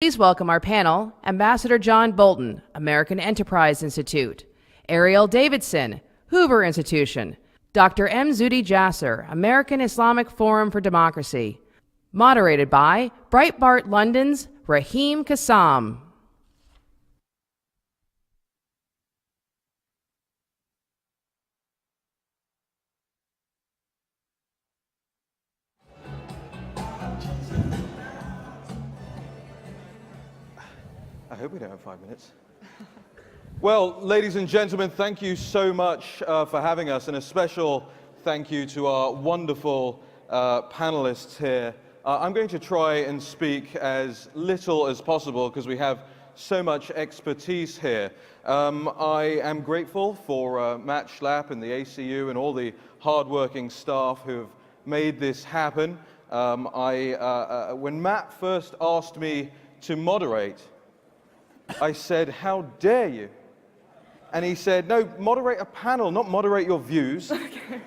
Please welcome our panel, Ambassador John Bolton, American Enterprise Institute, Arielle Davidson, Hoover Institution, Dr. M. Zuhdi Jasser, American Islamic Forum for Democracy, moderated by Breitbart London's Raheem Kassam. I hope we don't have 5 minutes. Well, ladies and gentlemen, thank you so much for having us, and a special thank you to our wonderful panelists here. I'm going to try and speak as little as possible because we have so much expertise here. I am grateful for Matt Schlapp and the ACU and all the hardworking staff who have made this happen. When Matt first asked me to moderate, I said, "How dare you?" And he said, "No, moderate a panel, not moderate your views." Okay.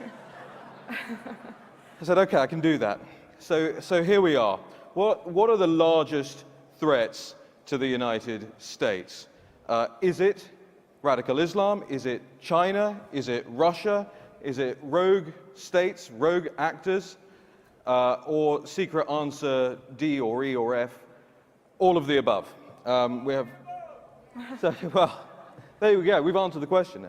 I said, "Okay, I can do that." So here we are. What are the largest threats to the United States? Is it radical Islam? Is it China? Is it Russia? Is it rogue states, rogue actors? Or secret answer D or E or F? All of the above. Well, there we go. We've answered the question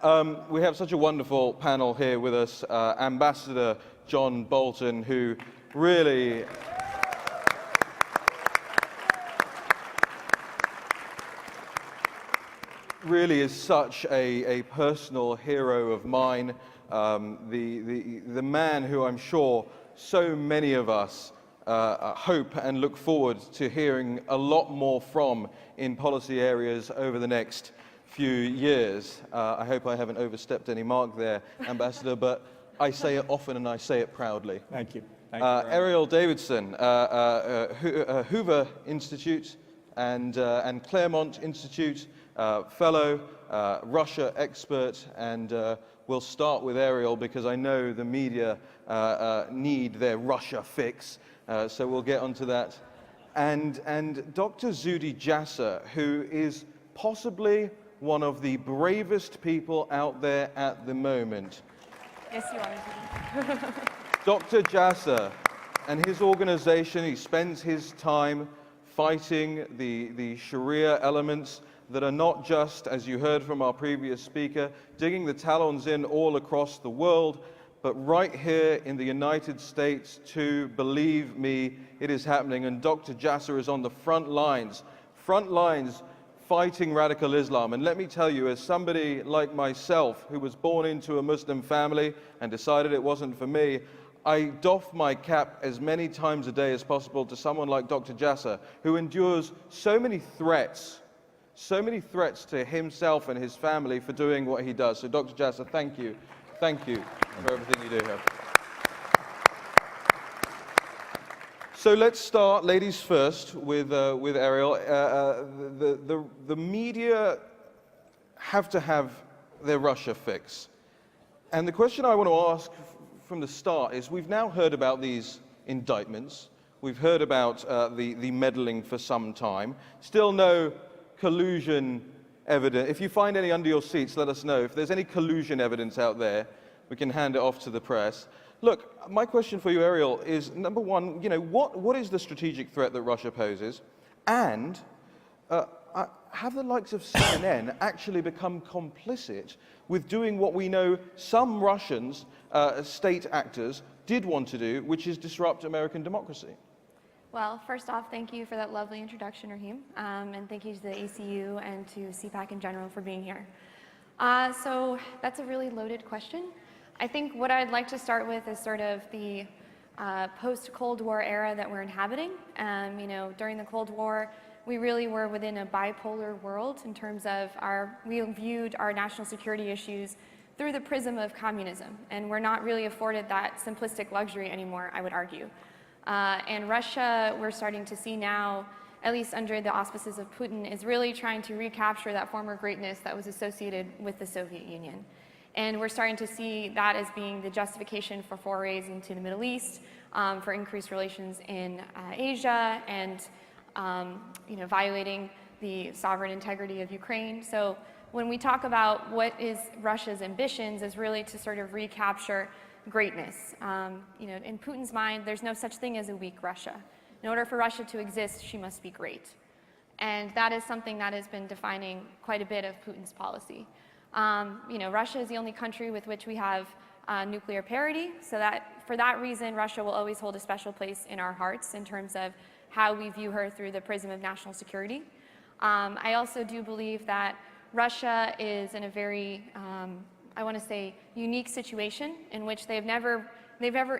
now. We have such a wonderful panel here with us. Ambassador John Bolton, who really is such a personal hero of mine. The man who I'm sure so many of us hope and look forward to hearing a lot more from in policy areas over the next few years. I hope I haven't overstepped any mark there, Ambassador, but I say it often and I say it proudly. Thank you. Arielle Davidson, Hoover Institute and Claremont Institute fellow, Russia expert, and we'll start with Arielle because I know the media need their Russia fix. So we'll get onto that. And Dr. Zuhdi Jasser, who is possibly one of the bravest people out there at the moment. Yes, you are. Dr. Jasser and his organization, he spends his time fighting the Sharia elements that are not just, as you heard from our previous speaker, digging the talons in all across the world, but right here in the United States too. Believe me, it is happening. And Dr. Jasser is on the front lines fighting radical Islam. And let me tell you, as somebody like myself who was born into a Muslim family and decided it wasn't for me, I doff my cap as many times a day as possible to someone like Dr. Jasser, who endures so many threats to himself and his family for doing what he does. So Dr. Jasser, thank you. Thank you for everything you do here. So let's start, ladies first, with Arielle. The media have to have their Russia fix. And the question I want to ask from the start is, we've now heard about these indictments. We've heard about the meddling for some time. Still no collusion evidence. If you find any under your seats, let us know. If there's any collusion evidence out there, we can hand it off to the press. Look, my question for you, Arielle, is number one, what is the strategic threat that Russia poses? And have the likes of CNN actually become complicit with doing what we know some Russians, state actors, did want to do, which is disrupt American democracy? Well, first off, thank you for that lovely introduction, Raheem, and thank you to the ACU and to CPAC in general for being here. So that's a really loaded question. I think what I'd like to start with is sort of the post-Cold War era that we're inhabiting. During the Cold War, we really were within a bipolar world in terms of we viewed our national security issues through the prism of communism, and we're not really afforded that simplistic luxury anymore, I would argue. And Russia, we're starting to see now, at least under the auspices of Putin, is really trying to recapture that former greatness that was associated with the Soviet Union. And we're starting to see that as being the justification for forays into the Middle East, for increased relations in Asia, and violating the sovereign integrity of Ukraine. So when we talk about what is Russia's ambitions, is really to sort of recapture greatness. In Putin's mind, there's no such thing as a weak Russia. In order for Russia to exist, she must be great. And that is something that has been defining quite a bit of Putin's policy. Russia is the only country with which we have nuclear parity, so that for that reason, Russia will always hold a special place in our hearts in terms of how we view her through the prism of national security. I also do believe that Russia is in a very, I want to say, unique situation in which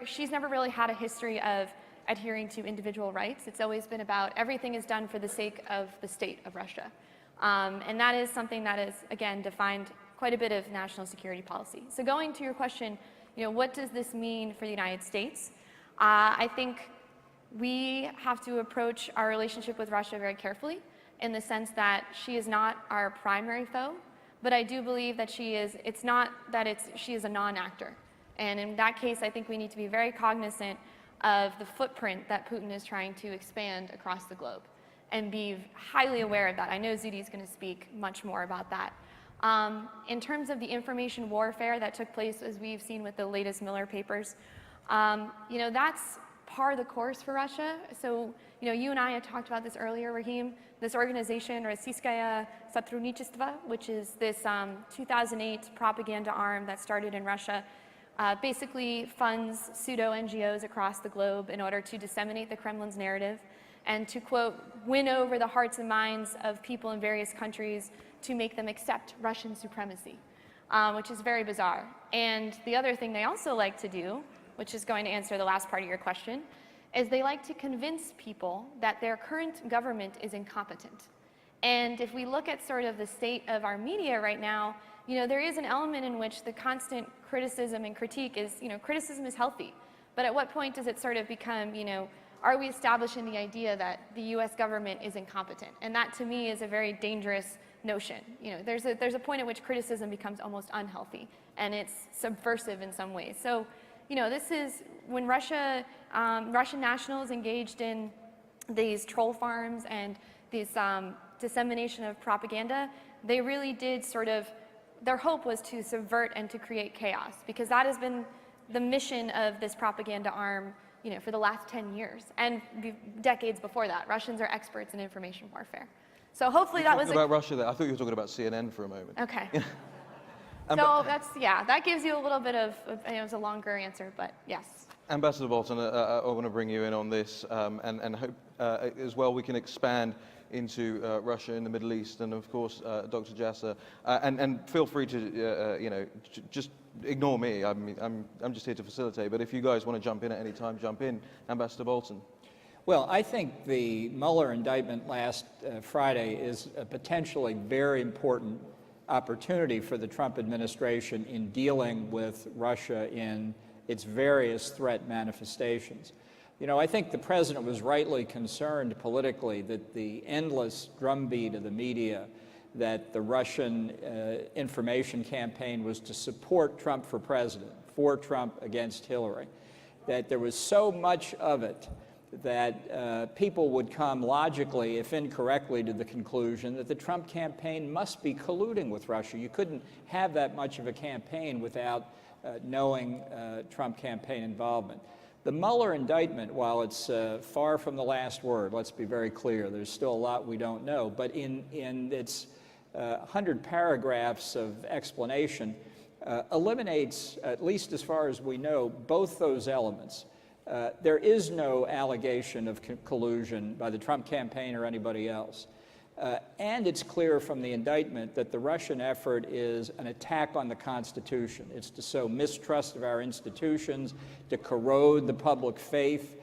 she's never really had a history of adhering to individual rights. It's always been about everything is done for the sake of the state of Russia. And that is something that is, again, defined quite a bit of national security policy. So going to your question, what does this mean for the United States? I think we have to approach our relationship with Russia very carefully in the sense that she is not our primary foe, but I do believe that she is a non-actor. And in that case, I think we need to be very cognizant of the footprint that Putin is trying to expand across the globe and be highly aware of that. I know Zuhdi is going to speak much more about that. In terms of the information warfare that took place, as we've seen with the latest Miller papers, that's par the course for Russia. So, you and I had talked about this earlier, Raheem. This organization, Российское сотрудничество, which is this 2008 propaganda arm that started in Russia, basically funds pseudo-NGOs across the globe in order to disseminate the Kremlin's narrative and to, quote, win over the hearts and minds of people in various countries to make them accept Russian supremacy, which is very bizarre. And the other thing they also like to do, which is going to answer the last part of your question, is they like to convince people that their current government is incompetent. And if we look at sort of the state of our media right now, there is an element in which the constant criticism and critique is, criticism is healthy. But at what point does it sort of become, are we establishing the idea that the US government is incompetent? And that to me is a very dangerous notion. There's a point at which criticism becomes almost unhealthy and it's subversive in some ways. So, this is when Russian nationals engaged in these troll farms and this dissemination of propaganda, they really did their hope was to subvert and to create chaos, because that has been the mission of this propaganda arm, for the last 10 years and decades before that. Russians are experts in information warfare. So hopefully that was about Russia there. I thought you were talking about CNN for a moment. Okay. So that gives you a little bit of, it was a longer answer, but yes. Ambassador Bolton, I want to bring you in on this and hope as well we can expand into Russia and the Middle East, and of course Dr. Jasser, and feel free to just ignore me. I'm just here to facilitate, but if you guys want to jump in at any time, jump in. Ambassador Bolton. Well, I think the Mueller indictment last Friday is a potentially very important opportunity for the Trump administration in dealing with Russia in its various threat manifestations. I think the president was rightly concerned politically that the endless drumbeat of the media that the Russian information campaign was to support Trump for president, for Trump against Hillary, that there was so much of it that people would come logically, if incorrectly, to the conclusion that the Trump campaign must be colluding with Russia. You couldn't have that much of a campaign without knowing Trump campaign involvement. The Mueller indictment, while it's far from the last word, let's be very clear, there's still a lot we don't know, but in its 100 paragraphs of explanation, eliminates, at least as far as we know, both those elements. There is no allegation of collusion by the Trump campaign or anybody else. And it's clear from the indictment that the Russian effort is an attack on the Constitution. It's to sow mistrust of our institutions, to corrode the public faith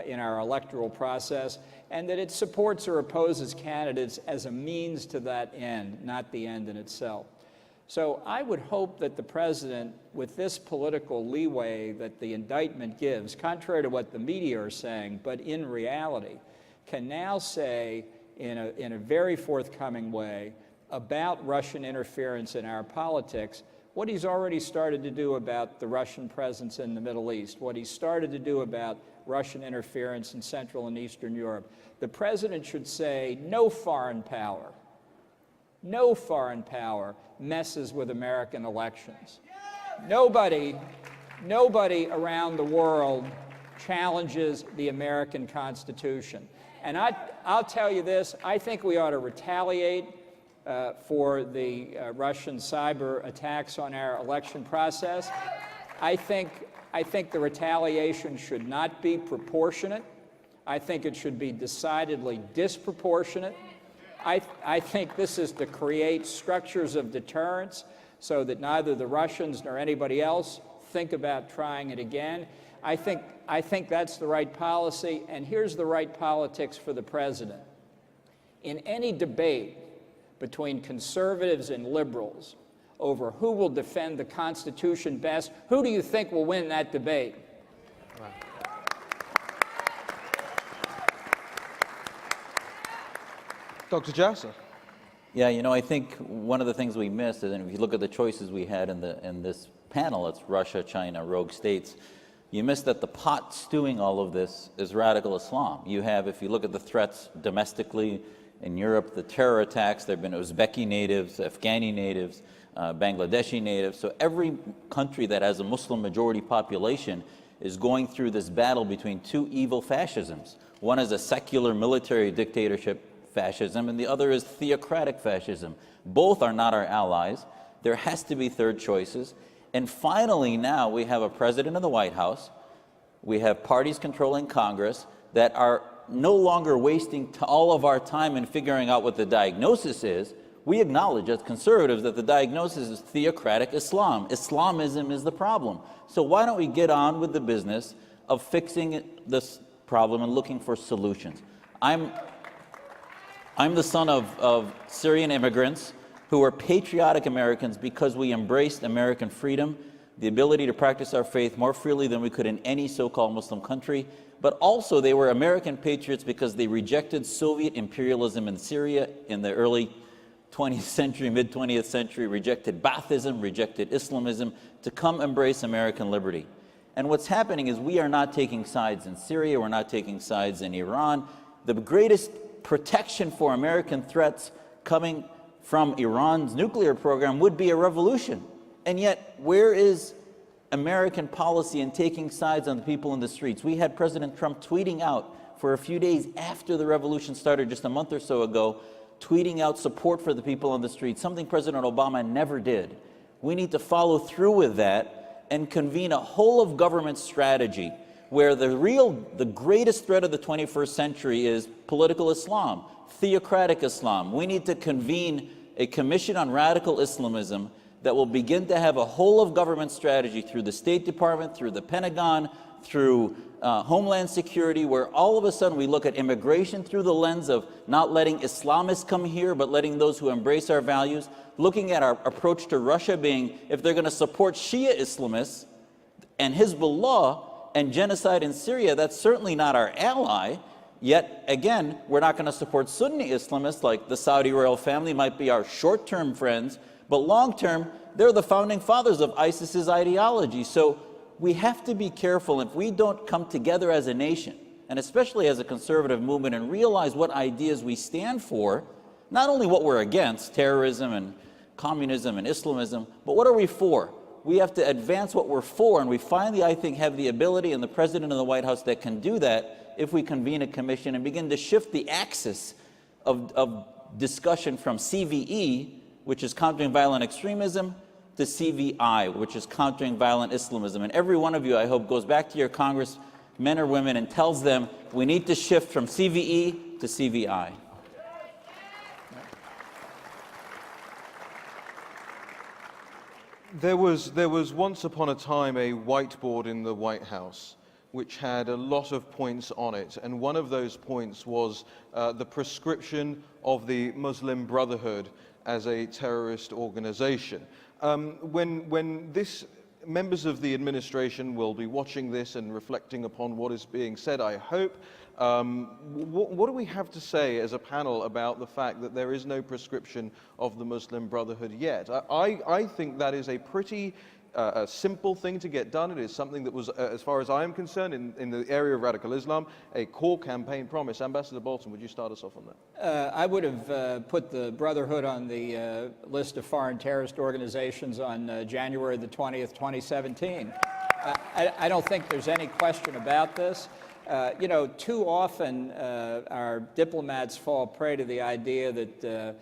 in our electoral process, and that it supports or opposes candidates as a means to that end, not the end in itself. So I would hope that the president, with this political leeway that the indictment gives, contrary to what the media are saying, but in reality, can now say in a very forthcoming way about Russian interference in our politics what he's already started to do about the Russian presence in the Middle East, what he started to do about Russian interference in Central and Eastern Europe. The president should say no foreign power messes with American elections. Nobody around the world challenges the American Constitution. And I'll tell you this, I think we ought to retaliate for the Russian cyber attacks on our election process. I think the retaliation should not be proportionate. I think it should be decidedly disproportionate. I think this is to create structures of deterrence so that neither the Russians nor anybody else think about trying it again. I think that's the right policy, and here's the right politics for the president. In any debate between conservatives and liberals over who will defend the Constitution best, who do you think will win that debate? Dr. Jasser. Yeah, you know, I think one of the things we missed, and if you look at the choices we had in this panel, it's Russia, China, rogue states, you missed that the pot stewing all of this is radical Islam. You have, if you look at the threats domestically in Europe, the terror attacks, there have been Uzbeki natives, Afghani natives, Bangladeshi natives. So every country that has a Muslim majority population is going through this battle between two evil fascisms. One is a secular military dictatorship fascism, and the other is theocratic fascism. Both are not our allies. There has to be third choices. And finally, now we have a president of the White House, we have parties controlling Congress that are no longer wasting all of our time in figuring out what the diagnosis is. We acknowledge as conservatives that the diagnosis is theocratic Islam. Islamism is the problem. So why don't we get on with the business of fixing this problem and looking for solutions? I'm the son of Syrian immigrants who are patriotic Americans because we embraced American freedom, the ability to practice our faith more freely than we could in any so-called Muslim country, but also they were American patriots because they rejected Soviet imperialism in Syria in the early 20th century, mid-20th century, rejected Baathism, rejected Islamism to come embrace American liberty. And what's happening is we are not taking sides in Syria, we're not taking sides in Iran. The greatest protection for American threats coming from Iran's nuclear program would be a revolution. And yet, where is American policy in taking sides on the people in the streets? We had President Trump tweeting out for a few days after the revolution started just a month or so ago, tweeting out support for the people on the streets, something President Obama never did. We need to follow through with that and convene a whole of government strategy where the greatest threat of the 21st century is political Islam, theocratic Islam. We need to convene a commission on radical Islamism that will begin to have a whole of government strategy through the State Department, through the Pentagon, through Homeland Security, where all of a sudden we look at immigration through the lens of not letting Islamists come here, but letting those who embrace our values, looking at our approach to Russia being, if they're going to support Shia Islamists and Hezbollah, and genocide in Syria, that's certainly not our ally. Yet, again, we're not going to support Sunni Islamists like the Saudi royal family might be our short-term friends, but long-term, they're the founding fathers of ISIS's ideology. So we have to be careful if we don't come together as a nation, and especially as a conservative movement, and realize what ideas we stand for, not only what we're against, terrorism and communism and Islamism, but what are we for? We have to advance what we're for, and we finally, I think, have the ability and the president of the White House that can do that if we convene a commission and begin to shift the axis of discussion from CVE, which is countering violent extremism, to CVI, which is countering violent Islamism. And every one of you, I hope, goes back to your congressmen or women and tells them we need to shift from CVE to CVI. There was once upon a time a whiteboard in the White House which had a lot of points on it, and one of those points was the prescription of the Muslim Brotherhood as a terrorist organization. When members of the administration will be watching this and reflecting upon what is being said, I hope, what do we have to say as a panel about the fact that there is no prescription of the Muslim Brotherhood yet? I think that is a pretty a simple thing to get done. It is something that was, as far as I am concerned, in the area of radical Islam, a core campaign promise. Ambassador Bolton, would you start us off on that? I would have put the Brotherhood on the list of foreign terrorist organizations on January the 20th, 2017. I don't think there's any question about this. You know, too often our diplomats fall prey to the idea that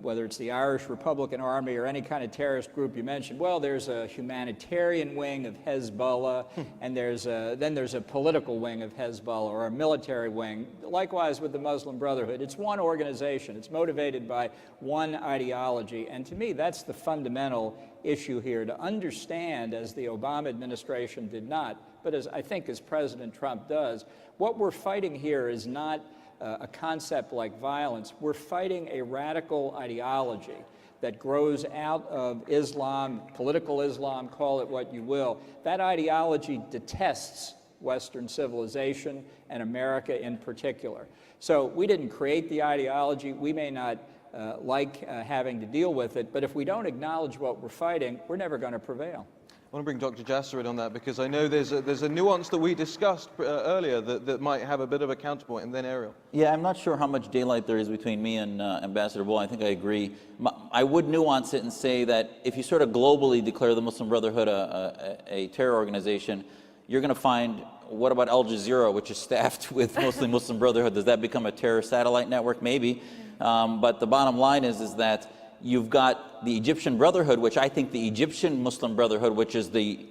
whether it's the Irish Republican Army or any kind of terrorist group you mentioned, well, there's a humanitarian wing of Hezbollah, and then there's a political wing of Hezbollah, or a military wing. Likewise with the Muslim Brotherhood. It's one organization. It's motivated by one ideology. And to me, that's the fundamental issue here, to understand, as the Obama administration did not, but as I think as President Trump does, what we're fighting here is not a concept like violence. We're fighting a radical ideology that grows out of Islam, political Islam, call it what you will. That ideology detests Western civilization and America in particular. So we didn't create the ideology. We may not like having to deal with it, but if we don't acknowledge what we're fighting, we're never going to prevail. I want to bring Dr. Jasser in on that, because I know there's a nuance that we discussed earlier that might have a bit of a counterpoint, and then Arielle. Yeah, I'm not sure how much daylight there is between me and Ambassador Bull. I think I agree. I would nuance it and say that if you sort of globally declare the Muslim Brotherhood a terror organization, you're going to find, what about Al Jazeera, which is staffed with mostly Muslim Brotherhood? Does that become a terror satellite network? Maybe. But the bottom line is that you've got the Egyptian Brotherhood, which I think the Egyptian Muslim Brotherhood, which is the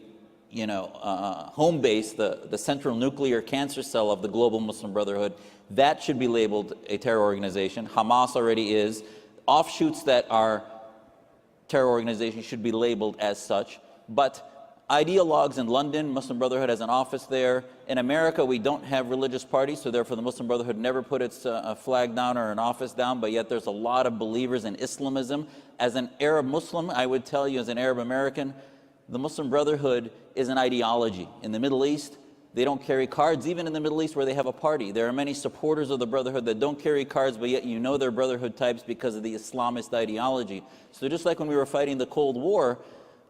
home base, the central nuclear cancer cell of the global Muslim Brotherhood, that should be labeled a terror organization. Hamas already is. Offshoots that are terror organizations should be labeled as such. But ideologues in London, Muslim Brotherhood has an office there. In America, we don't have religious parties, so therefore the Muslim Brotherhood never put its flag down or an office down, but yet there's a lot of believers in Islamism. As an Arab Muslim, I would tell you, as an Arab American, the Muslim Brotherhood is an ideology. In the Middle East, they don't carry cards, even in the Middle East where they have a party. There are many supporters of the Brotherhood that don't carry cards, but yet you know they're Brotherhood types because of the Islamist ideology. So just like when we were fighting the Cold War,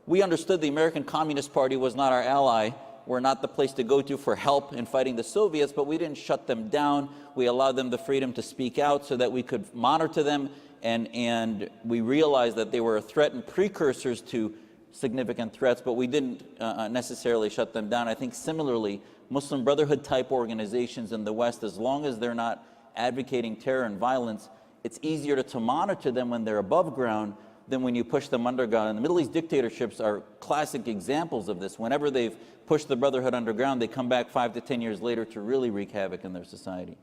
we understood the American Communist Party was not our ally. We're not the place to go to for help in fighting the Soviets, but we didn't shut them down. We allowed them the freedom to speak out so that we could monitor them, and we realized that they were a threat and precursors to significant threats, but we didn't necessarily shut them down. I think similarly, Muslim Brotherhood type organizations in the West, as long as they're not advocating terror and violence, it's easier to monitor them when they're above ground than when you push them underground. And the Middle East dictatorships are classic examples of this. Whenever they've pushed the Brotherhood underground, they come back 5 to 10 years later to really wreak havoc in their society.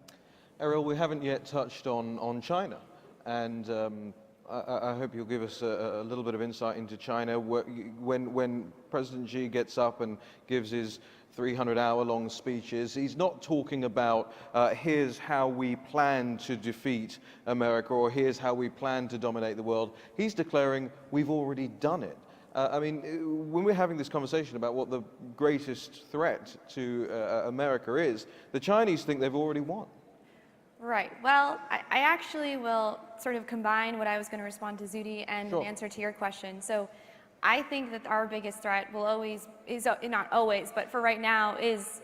Arielle, we haven't yet touched on China, and I hope you'll give us a little bit of insight into China. When President Xi gets up and gives his 300-hour-long speeches, he's not talking about here's how we plan to defeat America, or here's how we plan to dominate the world. He's declaring we've already done it. I mean, when we're having this conversation about what the greatest threat to America is, the Chinese think they've already won. Right. Well, I actually will sort of combine what I was going to respond to Zuhdi and answer to your question. So I think that our biggest threat will always, not always, but for right now, is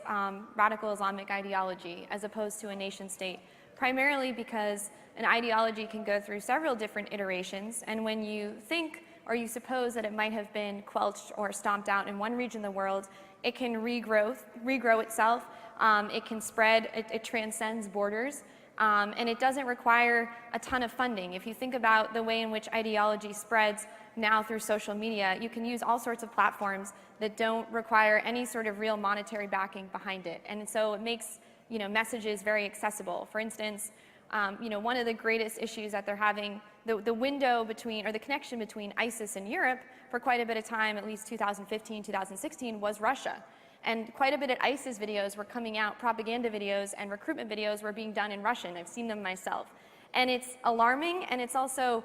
radical Islamic ideology as opposed to a nation state, primarily because an ideology can go through several different iterations, and when you think or you suppose that it might have been quelched or stomped out in one region of the world, it can regrow itself, it can spread, it transcends borders, and it doesn't require a ton of funding. If you think about the way in which ideology spreads now through social media, you can use all sorts of platforms that don't require any sort of real monetary backing behind it. And so it makes, messages very accessible. For instance, one of the greatest issues that they're having, the window between, or the connection between ISIS and Europe for quite a bit of time, at least 2015, 2016, was Russia. And quite a bit of ISIS videos were coming out, propaganda videos and recruitment videos were being done in Russian. I've seen them myself. And it's alarming, and it's also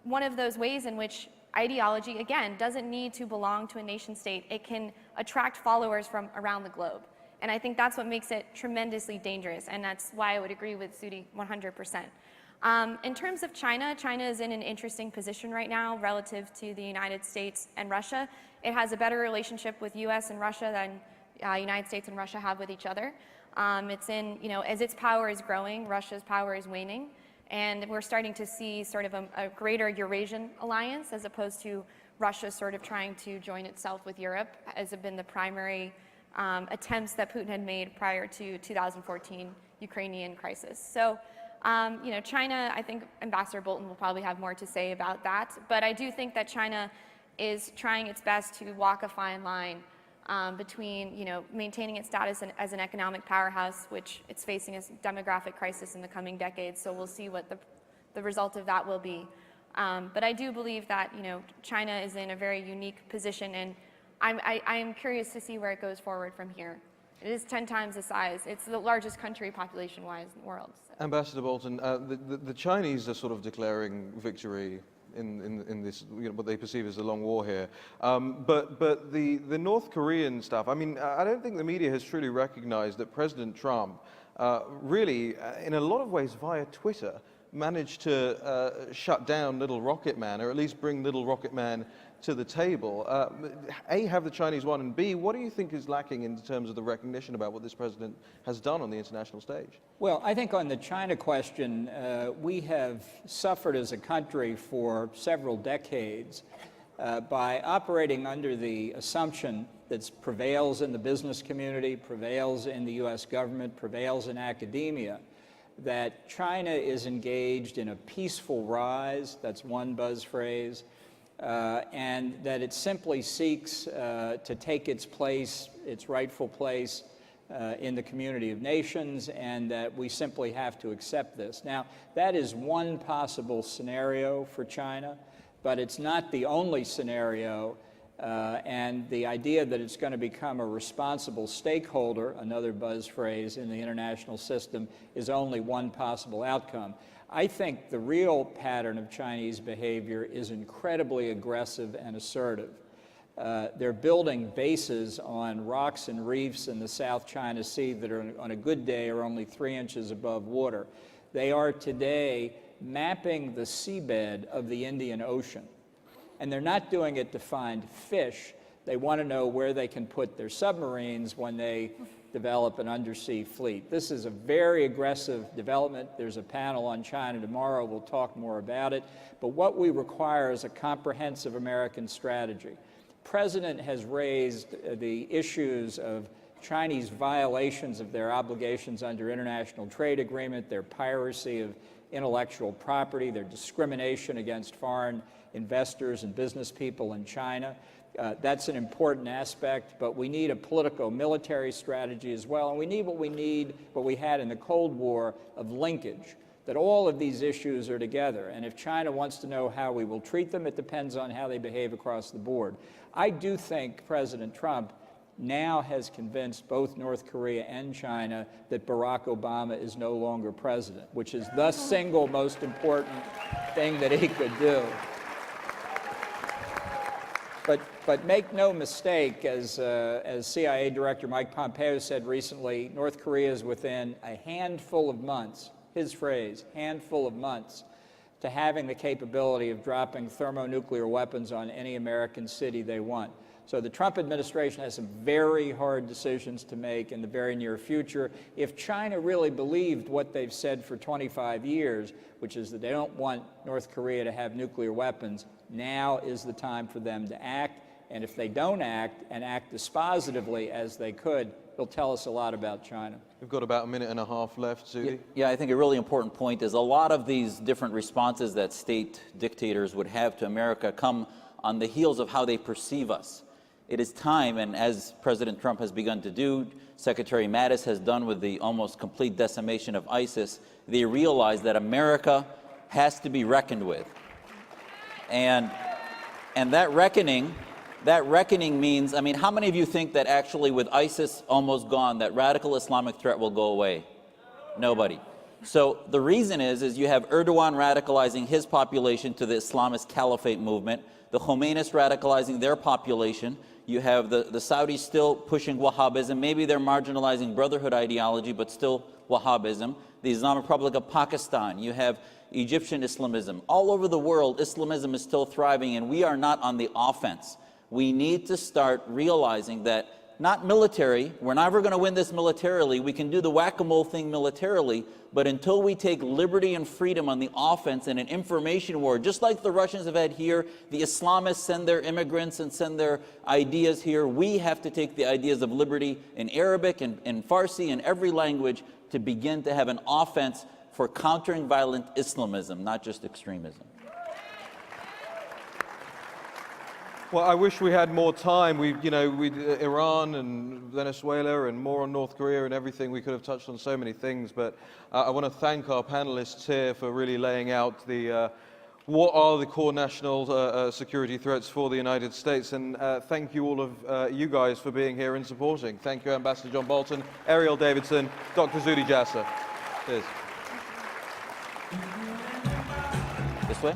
one of those ways in which ideology, again, doesn't need to belong to a nation state. It can attract followers from around the globe. And I think that's what makes it tremendously dangerous, and that's why I would agree with Zuhdi 100%. In terms of China, China is in an interesting position right now relative to the United States and Russia. It has a better relationship with US and Russia than United States and Russia have with each other. It's in, as its power is growing, Russia's power is waning. And we're starting to see sort of a greater Eurasian alliance as opposed to Russia sort of trying to join itself with Europe, as have been the primary attempts that Putin had made prior to 2014 Ukrainian crisis. So, China, I think Ambassador Bolton will probably have more to say about that. But I do think that China is trying its best to walk a fine line between, maintaining its status as an economic powerhouse, which it's facing a demographic crisis in the coming decades. So we'll see what the result of that will be. But I do believe that, China is in a very unique position, and I'm curious to see where it goes forward from here. It is 10 times the size. It's the largest country population-wise in the world. So. Ambassador Bolton, the Chinese are sort of declaring victory in this, what they perceive as a long war here. But the North Korean stuff, I mean, I don't think the media has truly recognized that President Trump really, in a lot of ways via Twitter, managed to shut down Little Rocket Man, or at least bring Little Rocket Man to the table. A, have the Chinese won, and B, what do you think is lacking in terms of the recognition about what this president has done on the international stage? Well, I think on the China question, we have suffered as a country for several decades by operating under the assumption that prevails in the business community, prevails in the U.S. government, prevails in academia, that China is engaged in a peaceful rise, that's one buzz phrase, and that it simply seeks to take its place, its rightful place in the community of nations, and that we simply have to accept this. Now, that is one possible scenario for China, but it's not the only scenario, and the idea that it's going to become a responsible stakeholder, another buzz phrase in the international system, is only one possible outcome. I think the real pattern of Chinese behavior is incredibly aggressive and assertive. They're building bases on rocks and reefs in the South China Sea that are, on a good day, are only 3 inches above water. They are today mapping the seabed of the Indian Ocean. And they're not doing it to find fish. They want to know where they can put their submarines when they develop an undersea fleet. This is a very aggressive development. There's a panel on China tomorrow. We'll talk more about it. But what we require is a comprehensive American strategy. The President has raised the issues of Chinese violations of their obligations under international trade agreement, their piracy of intellectual property, their discrimination against foreign investors and business people in China. That's an important aspect, but we need a politico-military strategy as well, and we need what we had in the Cold War of linkage, that all of these issues are together, and if China wants to know how we will treat them, it depends on how they behave across the board. I do think President Trump now has convinced both North Korea and China that Barack Obama is no longer president, which is the single most important thing that he could do. But make no mistake, as CIA Director Mike Pompeo said recently, North Korea is within a handful of months, his phrase, handful of months, to having the capability of dropping thermonuclear weapons on any American city they want. So the Trump administration has some very hard decisions to make in the very near future. If China really believed what they've said for 25 years, which is that they don't want North Korea to have nuclear weapons, now is the time for them to act. And if they don't act, and act dispositively as they could, it'll tell us a lot about China. We've got about a minute and a half left, Zuhdi. Yeah, I think a really important point is a lot of these different responses that state dictators would have to America come on the heels of how they perceive us. It is time, and as President Trump has begun to do, Secretary Mattis has done with the almost complete decimation of ISIS, they realize that America has to be reckoned with. And that reckoning means, I mean, how many of you think that actually with ISIS almost gone, that radical Islamic threat will go away? Nobody. So the reason is you have Erdogan radicalizing his population to the Islamist caliphate movement, the Khomeinists radicalizing their population, you have the Saudis still pushing Wahhabism, maybe they're marginalizing brotherhood ideology, but still Wahhabism, the Islamic Republic of Pakistan, you have Egyptian Islamism. All over the world, Islamism is still thriving, and we are not on the offense. We need to start realizing that not military, we're never going to win this militarily, we can do the whack-a-mole thing militarily, but until we take liberty and freedom on the offense in an information war, just like the Russians have had here, the Islamists send their immigrants and send their ideas here, we have to take the ideas of liberty in Arabic and Farsi and every language to begin to have an offense for countering violent Islamism, not just extremism. Well, I wish we had more time. Iran and Venezuela and more on North Korea and everything. We could have touched on so many things, but I want to thank our panelists here for really laying out what are the core national security threats for the United States. And thank you all of you guys for being here and supporting. Thank you, Ambassador John Bolton, Arielle Davidson, Dr. Zuhdi Jasser. Cheers. This way?